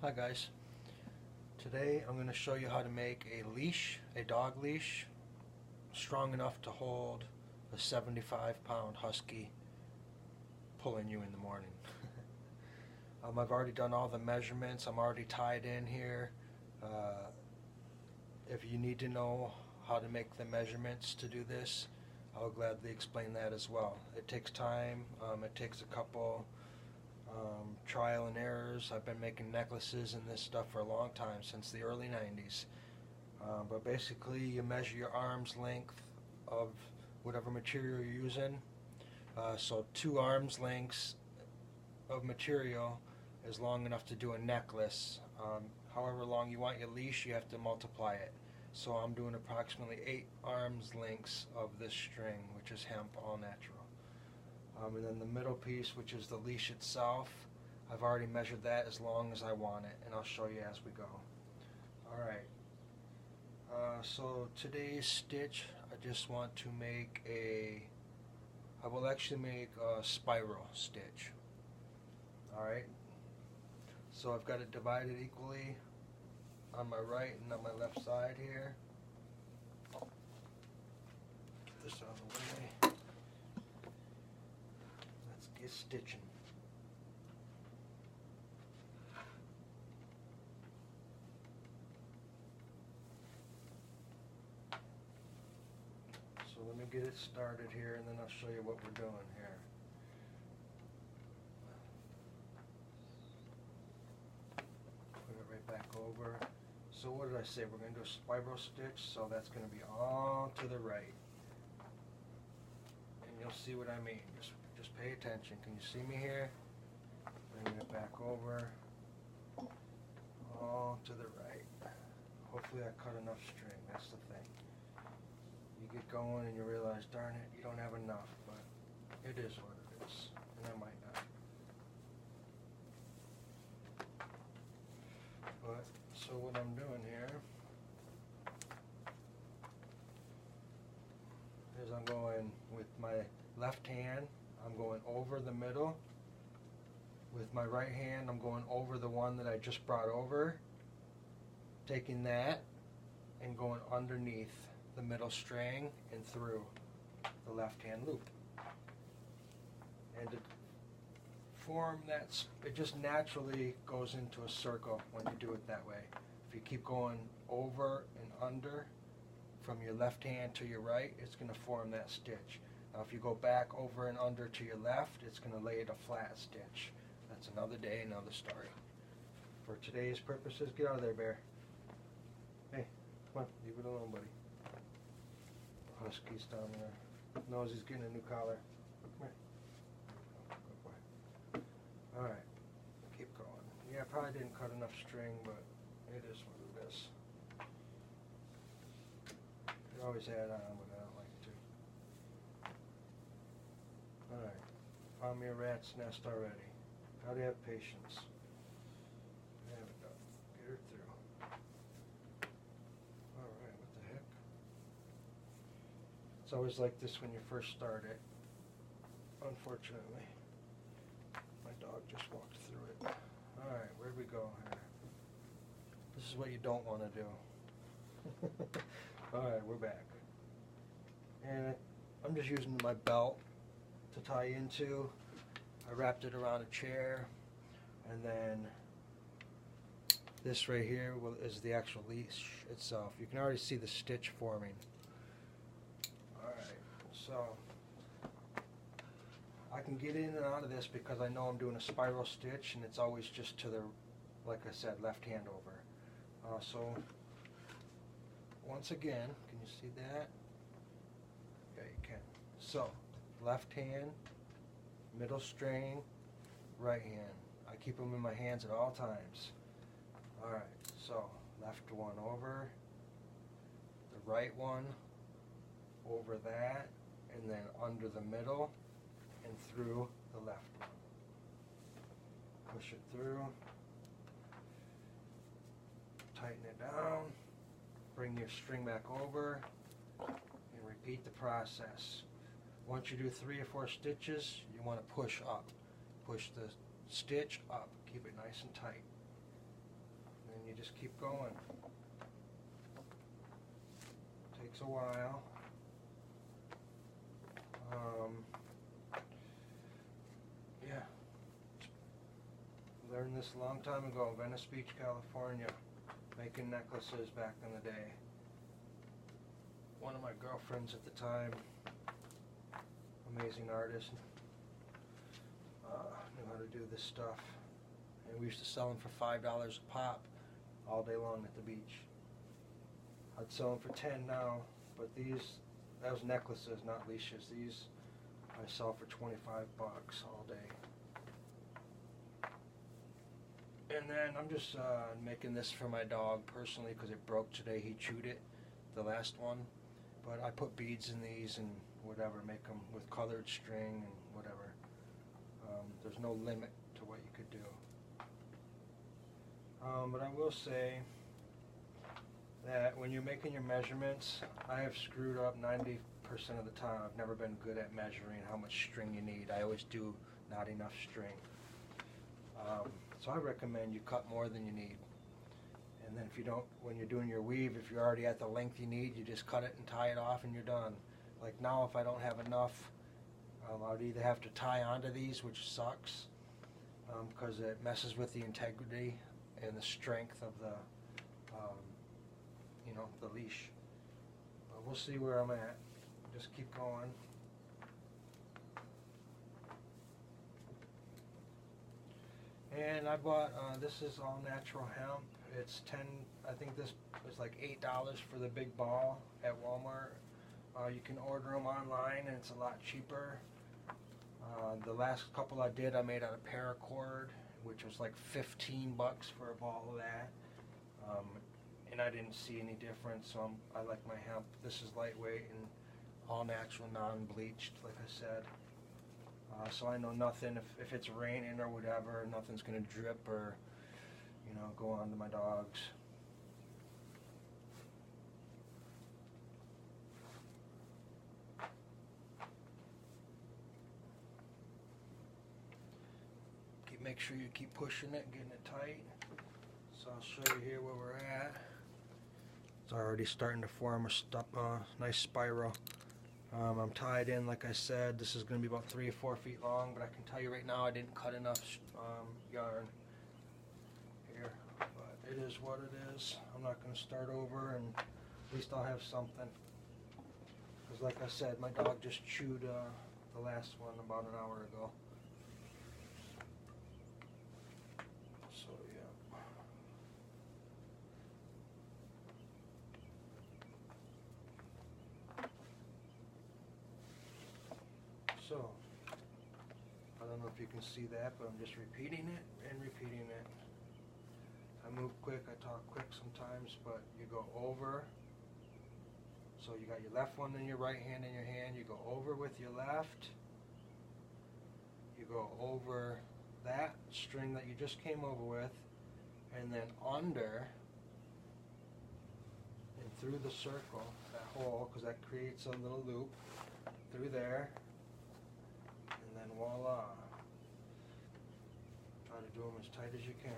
Hi guys. Today I'm going to show you how to make a leash, a dog leash, strong enough to hold a 75-pound husky pulling you in the morning. I've already done all the measurements. I'm already tied in here. If you need to know how to make the measurements to do this, I'll gladly explain that as well. It takes time. It takes a couple trial and errors. I've been making necklaces and this stuff for a long time, since the early 90s. But basically you measure your arm's length of whatever material you're using. So 2 arms lengths of material is long enough to do a necklace. However long you want your leash, you have to multiply it. So I'm doing approximately 8 arms lengths of this string, which is hemp, all natural. And then the middle piece, which is the leash itself, I've already measured that as long as I want it, and I'll show you as we go. Alright, so today's stitch, I just want to make I will actually make a spiral stitch. Alright, so I've got it divided equally on my right and on my left side here. Get this out of the way. Let's get stitching. So let me get it started here, and then I'll show you what we're doing here. Put it right back over. So what did I say? We're going to do a spiral stitch, so that's going to be all to the right. And you'll see what I mean. Just pay attention. Can you see me here? Bring it back over. All to the right. Hopefully I cut enough string. That's the thing. You get going and you realize, darn it, you don't have enough, but it is what it is, and I might not. But, so what I'm doing here is I'm going with my left hand, I'm going over the middle. With my right hand, I'm going over the one that I just brought over, taking that and going underneath the middle string and through the left hand loop. And to form that, it just naturally goes into a circle when you do it that way. If you keep going over and under from your left hand to your right, it's going to form that stitch. Now if you go back over and under to your left, it's going to lay it a flat stitch. That's another day, another story. For today's purposes, get out of there, bear. Hey, come on, leave it alone, buddy. Huskies down there. Knows he's getting a new collar. Come here. Good boy. Alright, keep going. Yeah, I probably didn't cut enough string, but it is what it is. You always add on, but I don't like to. Alright, found me a rat's nest already. Gotta have patience. There we go. Get her through. Alright, what the heck? It's always like this when you first start it. Unfortunately. My dog just walked through it. Alright, where'd we go here? This is what you don't want to do. Alright, we're back. And I'm just using my belt to tie into. I wrapped it around a chair, and then this right here is the actual leash itself. You can already see the stitch forming. Alright, so I can get in and out of this because I know I'm doing a spiral stitch, and it's always just to the, like I said, left hand over. So once again, can you see that? Yeah, you can. So left hand, middle string, right hand. I keep them in my hands at all times. Alright, so left one over, the right one over that, and then under the middle and through the left one. Push it through, tighten it down, bring your string back over, and repeat the process. Once you do 3 or 4 stitches, you want to push up. Push the stitch up. Keep it nice and tight. you just keep going. Takes a while. Yeah. Learned this a long time ago in Venice Beach, California, making necklaces back in the day. One of my girlfriends at the time, amazing artist, knew how to do this stuff. And we used to sell them for $5 a pop all day long at the beach. I'd sell them for 10 now, but that was necklaces, not leashes. These I sell for 25 bucks all day. And then I'm just making this for my dog personally because it broke today. He chewed it, the last one. But I put beads in these and whatever, make them with colored string and whatever. There's no limit to what you could do. But I will say that when you're making your measurements, I have screwed up 90% of the time. I've never been good at measuring how much string you need. I always do not enough string. So I recommend you cut more than you need. And then if you don't, when you're doing your weave, if you're already at the length you need, you just cut it and tie it off and you're done. Like now, if I don't have enough, I would either have to tie onto these, which sucks, because it messes with the integrity and the strength of the, the leash. But we'll see where I'm at. Just keep going. And I bought, this is all natural hemp. It's I think this was like $8 for the big ball at Walmart. You can order them online and it's a lot cheaper. The last couple I did, I made out of paracord, which was like 15 bucks for a ball of that. And I didn't see any difference, so I like my hemp. This is lightweight and all natural, non-bleached, like I said. So I know nothing, if it's raining or whatever, nothing's going to drip or, go on to my dogs. Make sure you keep pushing it, getting it tight. So I'll show you here where we're at. It's already starting to form a nice spiral. I'm tied in, like I said. This is going to be about 3 or 4 feet long, but I can tell you right now I didn't cut enough yarn here. But it is what it is. I'm not going to start over, and at least I'll have something. Because like I said, my dog just chewed the last one about an hour ago. So yeah. So, I don't know if you can see that, but I'm just repeating it and repeating it. I move quick, I talk quick sometimes, but you go over. So you got your left one in your right hand in your hand, you go over with your left. You go over that string that you just came over with, and then under and through the circle, that hole, because that creates a little loop through there. And then voila. Try to do them as tight as you can.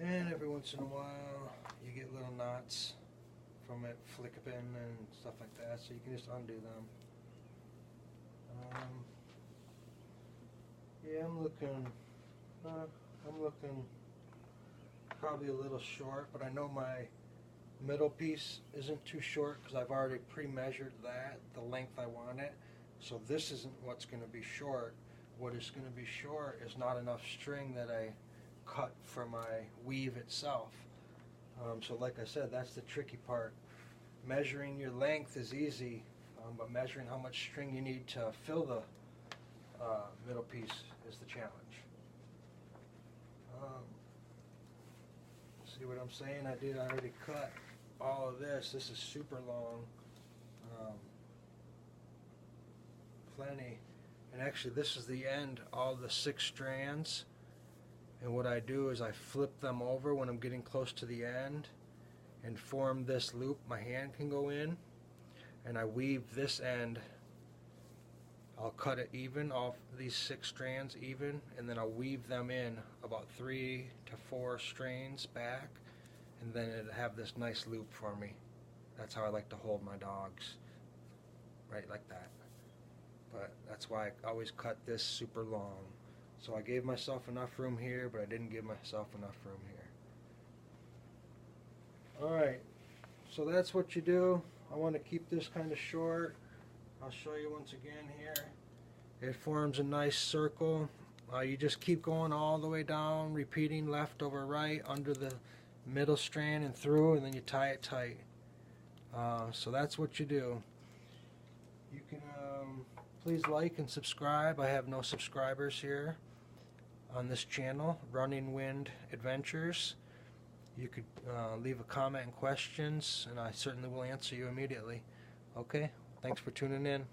And every once in a while, you get little knots from it flipping and stuff like that, so you can just undo them. Yeah, I'm looking probably a little short, but I know my middle piece isn't too short because I've already pre-measured that, the length I want it. So this isn't what's going to be short. What is going to be short is not enough string that I cut for my weave itself. So like I said, that's the tricky part. Measuring your length is easy, but measuring how much string you need to fill the middle piece is the challenge. See what I'm saying? I already cut all of this. This is super long. Plenty. And actually this is the end, all the 6 strands. And what I do is I flip them over when I'm getting close to the end and form this loop my hand can go in, and I weave this end. I'll cut it even, off these 6 strands even, and then I'll weave them in about 3 to 4 strands back, and then it'll have this nice loop for me. That's how I like to hold my dogs, right like that. But that's why I always cut this super long. So I gave myself enough room here, but I didn't give myself enough room here. Alright, so that's what you do. I want to keep this kind of short. I'll show you once again here. It forms a nice circle. You just keep going all the way down, repeating left over right, under the middle strand and through, and then you tie it tight. So that's what you do. You can please like and subscribe. I have no subscribers here on this channel, Running Wind Adventures. You could leave a comment and questions, and I certainly will answer you immediately. Okay, thanks for tuning in.